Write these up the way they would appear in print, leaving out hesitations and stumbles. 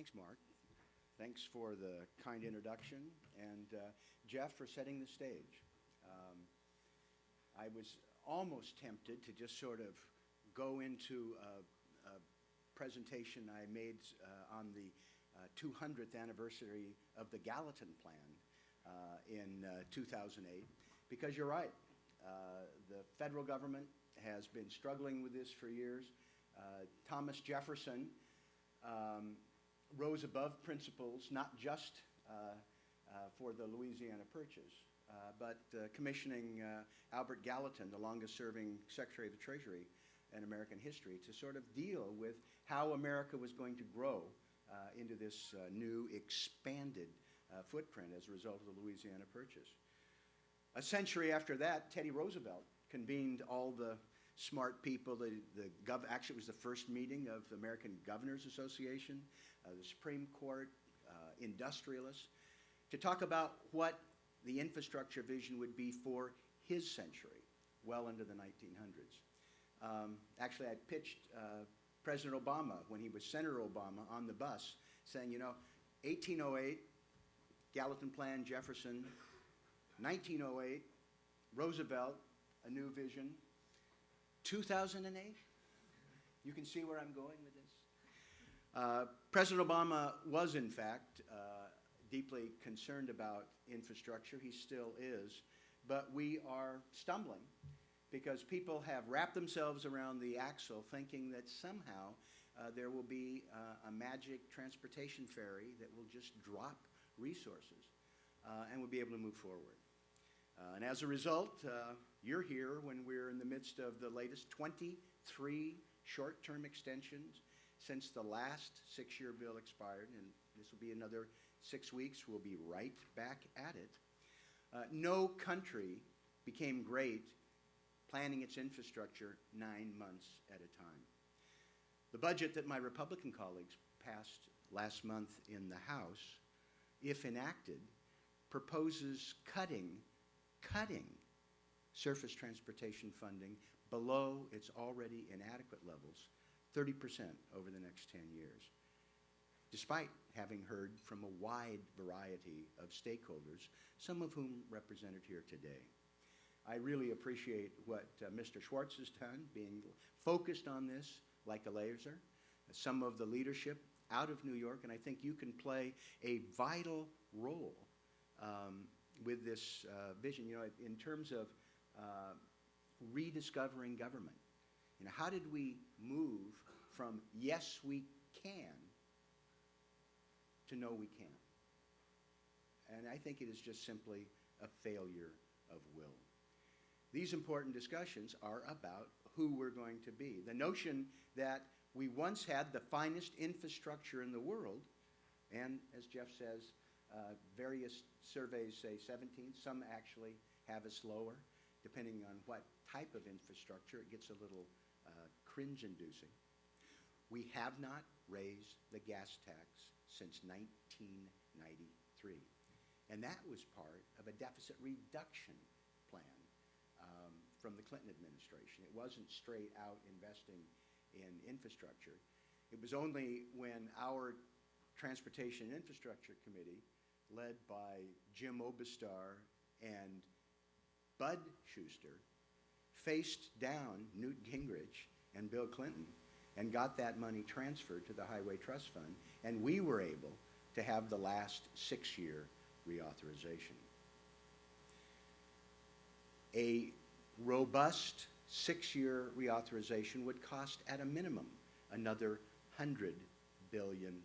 Thanks, Mark. Thanks for the kind introduction, and Jeff for setting the stage. I was almost tempted to just sort of go into a presentation I made on the 200th anniversary of the Gallatin Plan in 2008, because you're right. The federal government has been struggling with this for years. Thomas Jefferson rose above principles, not just for the Louisiana Purchase, but commissioning Albert Gallatin, the longest-serving Secretary of the Treasury in American history, to sort of deal with how America was going to grow into this new, expanded footprint as a result of the Louisiana Purchase. A century after that, Teddy Roosevelt convened all the smart people. Actually, it was the first meeting of the American Governors Association, the Supreme Court, industrialists, to talk about what the infrastructure vision would be for his century, well into the 1900s. Actually, I pitched President Obama, when he was Senator Obama, on the bus, saying, 1808, Gallatin Plan, Jefferson, 1908, Roosevelt, a new vision, 2008, you can see where I'm going with this. President Obama was, in fact, deeply concerned about infrastructure. He still is. But we are stumbling because people have wrapped themselves around the axle thinking that somehow there will be a magic transportation ferry that will just drop resources and we'll be able to move forward. And as a result, you're here when we're in the midst of the latest 23 short-term extensions since the last six-year bill expired, and this will be another 6 weeks. We'll be right back at it. No country became great planning its infrastructure 9 months at a time. The budget that my Republican colleagues passed last month in the House, if enacted, proposes cutting surface transportation funding below its already inadequate levels, 30% over the next 10 years, despite having heard from a wide variety of stakeholders, some of whom represented here today. I really appreciate what Mr. Schwartz has done, being focused on this like a laser, some of the leadership out of New York, and I think you can play a vital role with this vision. In terms of rediscovering government, how did we move from yes we can to no we can't? And I think it is just simply a failure of will. These important discussions are about who we're going to be. The notion that we once had the finest infrastructure in the world, and as Jeff says, various surveys say 17, some actually have us lower, depending on what type of infrastructure. It gets a little cringe-inducing. We have not raised the gas tax since 1993, and that was part of a deficit reduction plan from the Clinton administration. It wasn't straight out investing in infrastructure. It was only when our Transportation and Infrastructure Committee, led by Jim Obastar and Bud Schuster, faced down Newt Gingrich and Bill Clinton and got that money transferred to the Highway Trust Fund, and we were able to have the last 6-year reauthorization. A robust 6-year reauthorization would cost at a minimum another $100 billion.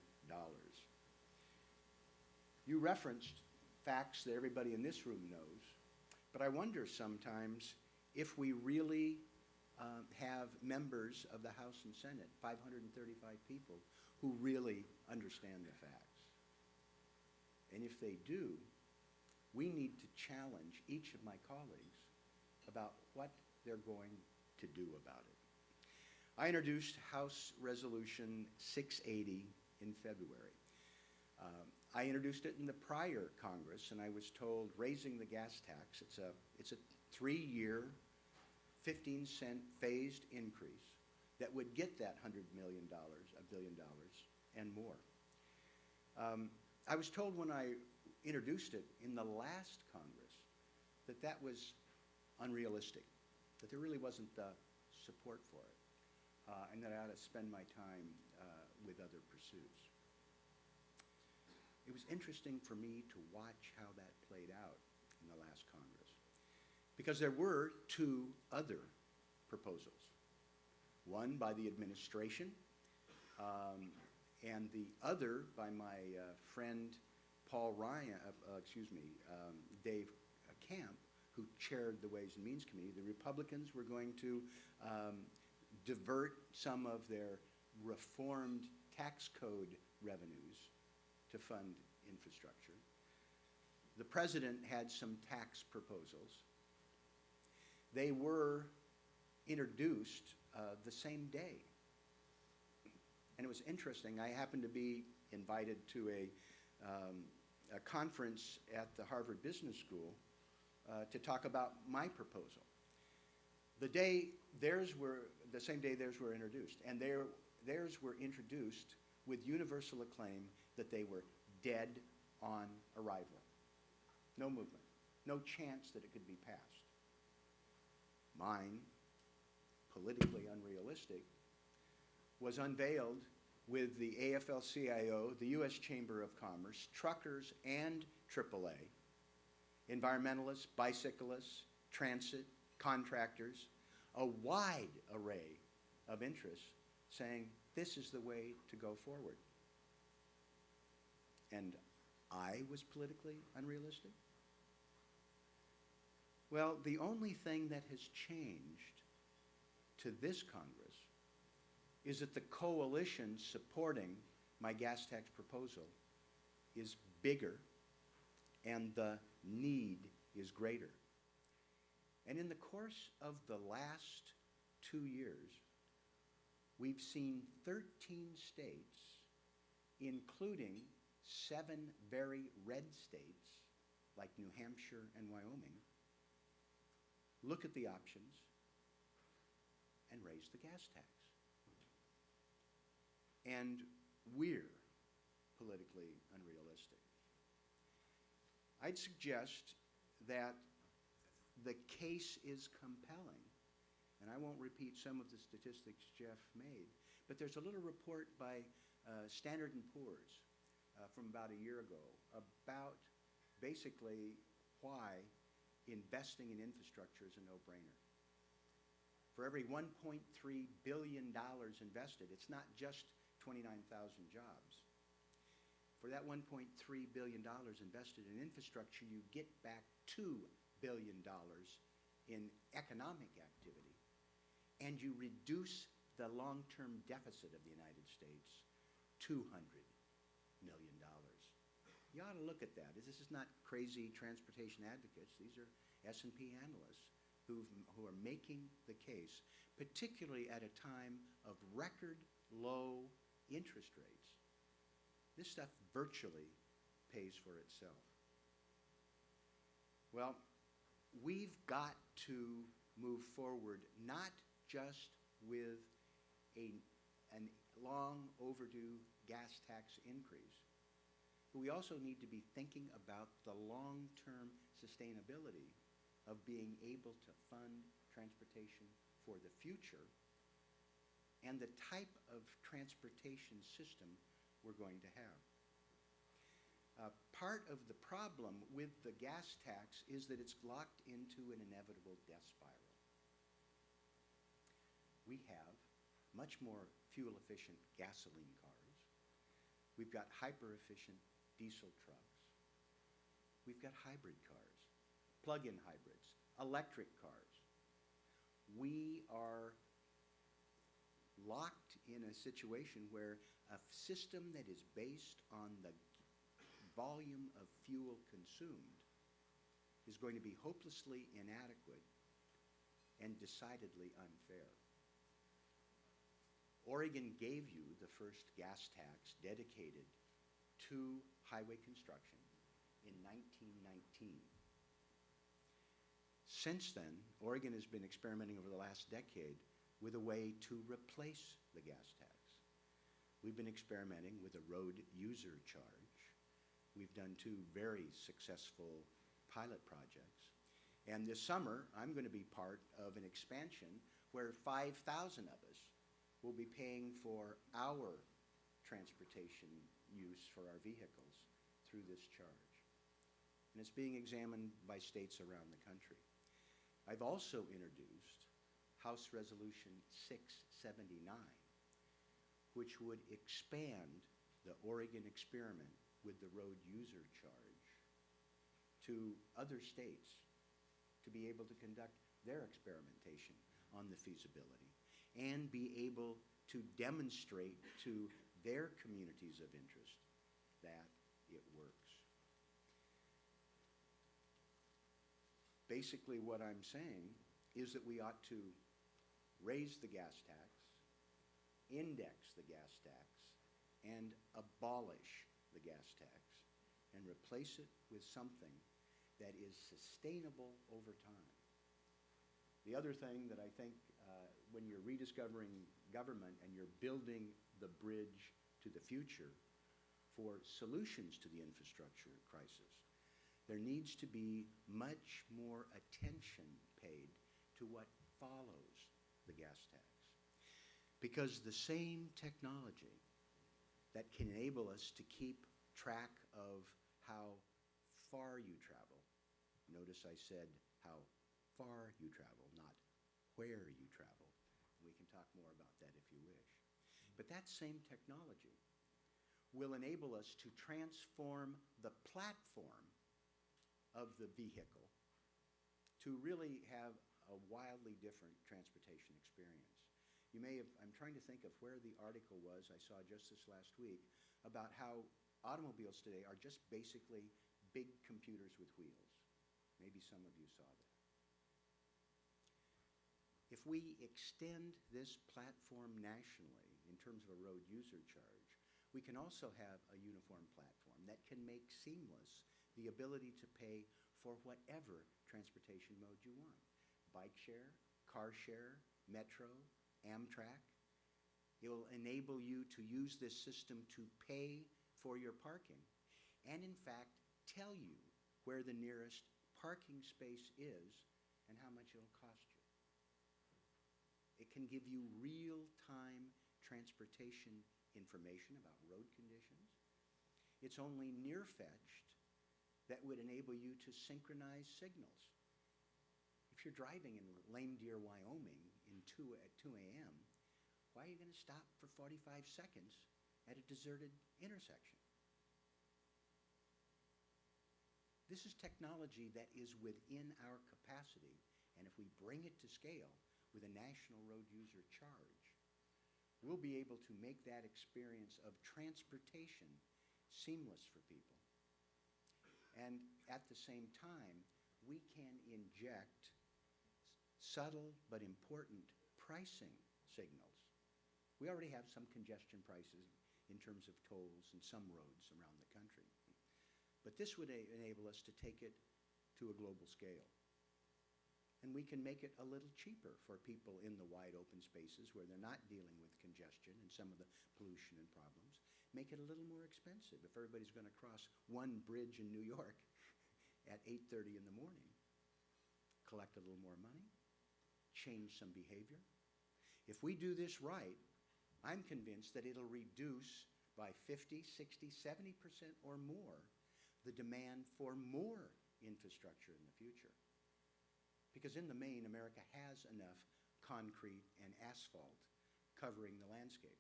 You referenced facts that everybody in this room knows, but I wonder sometimes if we really have members of the House and Senate, 535 people, who really understand the facts. And if they do, we need to challenge each of my colleagues about what they're going to do about it. I introduced House Resolution 680 in February. I introduced it in the prior Congress, and I was told raising the gas tax, it's a 3-year, 15-cent phased increase that would get that $100 million, $1 billion, and more. I was told when I introduced it in the last Congress that that was unrealistic, that there really wasn't the support for it, and that I ought to spend my time with other pursuits. It was interesting for me to watch how that played out in the last Congress, because there were two other proposals, one by the administration and the other by my friend Dave Camp, who chaired the Ways and Means Committee. The Republicans were going to divert some of their reformed tax code revenues to fund infrastructure. The president had some tax proposals. They were introduced the same day. And it was interesting. I happened to be invited to a conference at the Harvard Business School to talk about my proposal. The same day theirs were introduced, and theirs were introduced with universal acclaim that they were dead on arrival. No movement, no chance that it could be passed. Mine, politically unrealistic, was unveiled with the AFL-CIO, the U.S. Chamber of Commerce, truckers and AAA, environmentalists, bicyclists, transit, contractors, a wide array of interests saying this is the way to go forward. And I was politically unrealistic? Well, the only thing that has changed to this Congress is that the coalition supporting my gas tax proposal is bigger and the need is greater. And in the course of the last 2 years, we've seen 13 states, including 7 very red states, like New Hampshire and Wyoming, look at the options and raise the gas tax. And we're politically unrealistic. I'd suggest that the case is compelling, and I won't repeat some of the statistics Jeff made, but there's a little report by Standard & Poor's from about a year ago about basically why investing in infrastructure is a no-brainer. For every $1.3 billion invested, it's not just 29,000 jobs. For that $1.3 billion invested in infrastructure, you get back $2 billion in economic activity, and you reduce the long-term deficit of the United States $200 million. You ought to look at that. This is not crazy transportation advocates. These are S&P analysts who are making the case, particularly at a time of record low interest rates. This stuff virtually pays for itself. Well, we've got to move forward not just with an long overdue gas tax increase, but we also need to be thinking about the long-term sustainability of being able to fund transportation for the future and the type of transportation system we're going to have. Part of the problem with the gas tax is that it's locked into an inevitable death spiral. We have much more fuel-efficient gasoline cars. We've got hyper-efficient diesel trucks. We've got hybrid cars, plug-in hybrids, electric cars. We are locked in a situation where a system that is based on the volume of fuel consumed is going to be hopelessly inadequate and decidedly unfair. Oregon gave you the first gas tax dedicated to highway construction in 1919. Since then, Oregon has been experimenting over the last decade with a way to replace the gas tax. We've been experimenting with a road user charge. We've done 2 very successful pilot projects. And this summer, I'm going to be part of an expansion where 5,000 of us will be paying for our transportation use for our vehicles through this charge. And it's being examined by states around the country. I've also introduced House Resolution 679, which would expand the Oregon experiment with the road user charge to other states to be able to conduct their experimentation on the feasibility and be able to demonstrate to their communities of interest that it works. Basically, what I'm saying is that we ought to raise the gas tax, index the gas tax, and abolish the gas tax, and replace it with something that is sustainable over time. The other thing that I think when you're rediscovering government and you're building the bridge to the future for solutions to the infrastructure crisis, there needs to be much more attention paid to what follows the gas tax. Because the same technology that can enable us to keep track of how far you travel, notice I said how far you travel, not where you travel. We can talk more about that if you wish. But that same technology will enable us to transform the platform of the vehicle to really have a wildly different transportation experience. You may have, I'm trying to think of where the article was I saw just this last week about how automobiles today are just basically big computers with wheels. Maybe some of you saw that. If we extend this platform nationally in terms of a road user charge, we can also have a uniform platform that can make seamless the ability to pay for whatever transportation mode you want. Bike share, car share, metro, Amtrak. It will enable you to use this system to pay for your parking and, in fact, tell you where the nearest parking space is and how much it'll cost you. It can give you real-time transportation information about road conditions. It's only near-fetched that would enable you to synchronize signals. If you're driving in Lame Deer, Wyoming at 2 a.m., why are you going to stop for 45 seconds at a deserted intersection? This is technology that is within our capacity, and if we bring it to scale with a national road user charge, we'll be able to make that experience of transportation seamless for people. And at the same time, we can inject subtle but important pricing signals. We already have some congestion prices in terms of tolls in some roads around the country. But this would enable us to take it to a global scale. And we can make it a little cheaper for people in the wide open spaces where they're not dealing with congestion and some of the pollution and problems. Make it a little more expensive. If everybody's going to cross one bridge in New York at 8:30 in the morning, collect a little more money, change some behavior. If we do this right, I'm convinced that it'll reduce by 50, 60, 70% or more the demand for more infrastructure in the future. Because in the main, America has enough concrete and asphalt covering the landscape.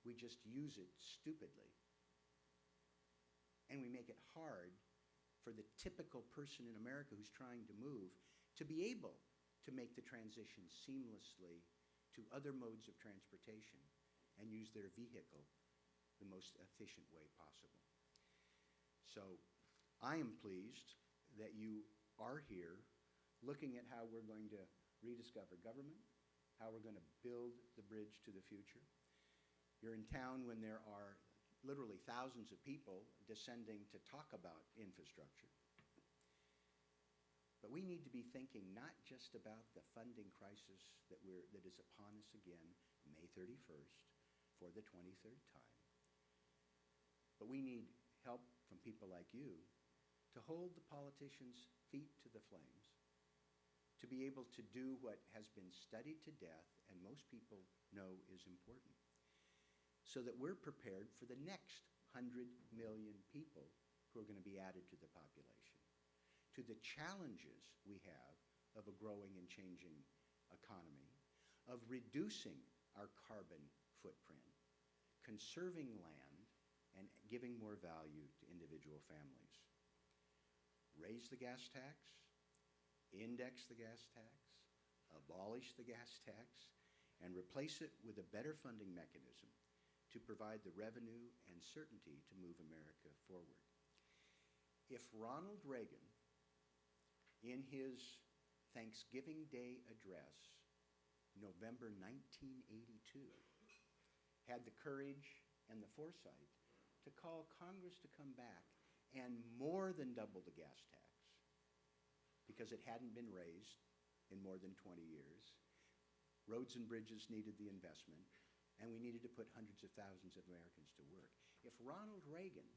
We just use it stupidly. And we make it hard for the typical person in America who's trying to move to be able to make the transition seamlessly to other modes of transportation and use their vehicle the most efficient way possible. So I am pleased that you are here looking at how we're going to rediscover government, how we're going to build the bridge to the future. You're in town when there are literally thousands of people descending to talk about infrastructure. But we need to be thinking not just about the funding crisis that is upon us again, May 31st, for the 23rd time. But we need help from people like you to hold the politicians' feet to the flames, to be able to do what has been studied to death and most people know is important, so that we're prepared for the next 100 million people who are going to be added to the population, to the challenges we have of a growing and changing economy, of reducing our carbon footprint, conserving land, and giving more value to individual families. Raise the gas tax, index the gas tax, abolish the gas tax, and replace it with a better funding mechanism to provide the revenue and certainty to move America forward. If Ronald Reagan, in his Thanksgiving Day address, November 1982, had the courage and the foresight to call Congress to come back and more than double the gas tax, because it hadn't been raised in more than 20 years. Roads and bridges needed the investment, and we needed to put hundreds of thousands of Americans to work. If Ronald Reagan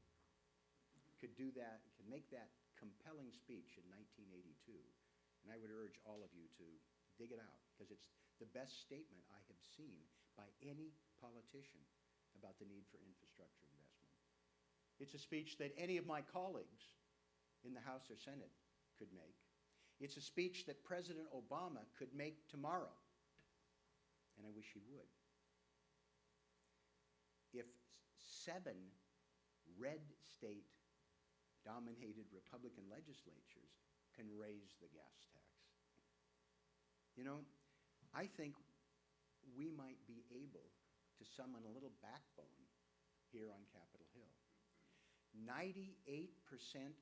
could do that, could make that compelling speech in 1982, and I would urge all of you to dig it out, because it's the best statement I have seen by any politician about the need for infrastructure investment. It's a speech that any of my colleagues in the House or Senate could make. It's a speech that President Obama could make tomorrow, and I wish he would. If 7 red state-dominated Republican legislatures can raise the gas tax, you know, I think we might be able to summon a little backbone here on Capitol Hill. 98%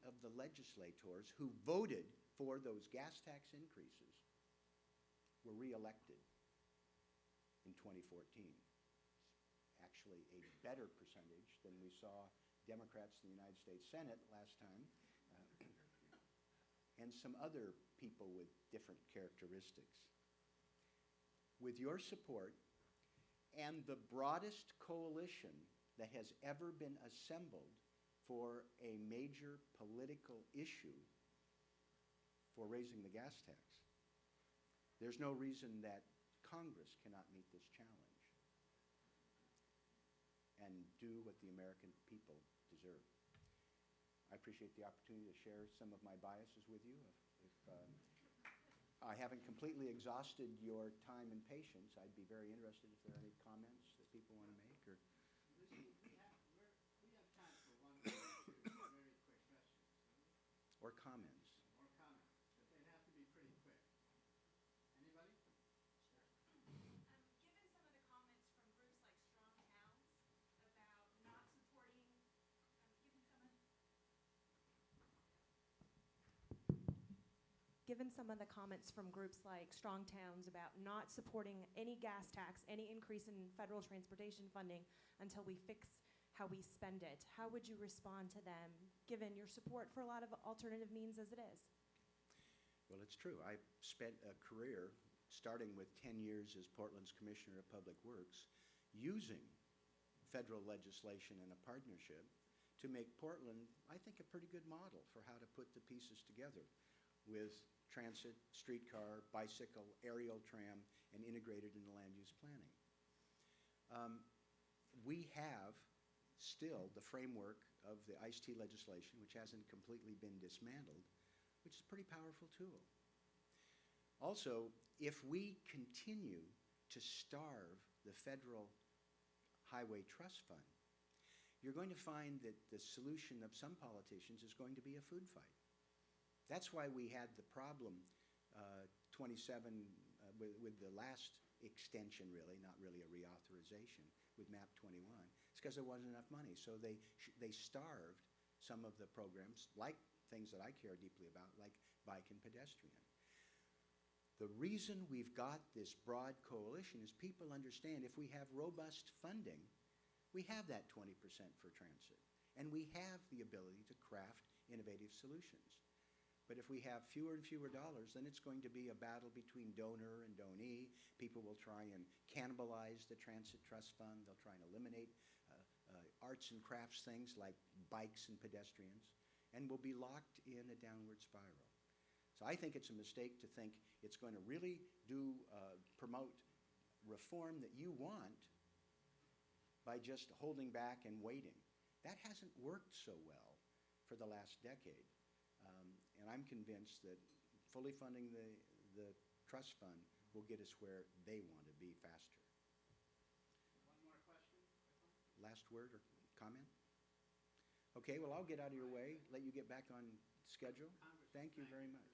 of the legislators who voted for those gas tax increases were reelected in 2014. Actually, a better percentage than we saw Democrats in the United States Senate last time, and some other people with different characteristics. With your support and the broadest coalition that has ever been assembled for a major political issue for raising the gas tax, there's no reason that Congress cannot meet this challenge and do what the American people deserve. I appreciate the opportunity to share some of my biases with you. If I haven't completely exhausted your time and patience, I'd be very interested if there are any comments that people want to make. Or We have time for one or two very quick questions. or comments. Or comments, but they have to be pretty quick. Anybody? Given some of the comments from groups like Strong Towns about not supporting, given some of the comments from groups like Strong Towns about not supporting any gas tax, any increase in federal transportation funding until we fix how we spend it, how would you respond to them, given your support for a lot of alternative means as it is? Well, it's true. I spent a career, starting with 10 years as Portland's Commissioner of Public Works, using federal legislation and a partnership to make Portland, I think, a pretty good model for how to put the pieces together with transit, streetcar, bicycle, aerial tram, and integrated into land use planning. We have still the framework of the ICE-T legislation, which hasn't completely been dismantled, which is a pretty powerful tool. Also, if we continue to starve the federal highway trust fund, you're going to find that the solution of some politicians is going to be a food fight. That's why we had the problem 27 with the last extension, really, not really a reauthorization with MAP 21. It's because there wasn't enough money. So they starved some of the programs, like things that I care deeply about, like bike and pedestrian. The reason we've got this broad coalition is people understand if we have robust funding, we have that 20% for transit, and we have the ability to craft innovative solutions. But if we have fewer and fewer dollars, then it's going to be a battle between donor and donee. People will try and cannibalize the transit trust fund. They'll try and eliminate arts and crafts things like bikes and pedestrians, and will be locked in a downward spiral. So I think it's a mistake to think it's going to really promote reform that you want by just holding back and waiting. That hasn't worked so well for the last decade. And I'm convinced that fully funding the trust fund will get us where they want to be faster. One more question? Last word or comment? Okay, well, I'll get out of your way, let you get back on schedule. Thank you very much.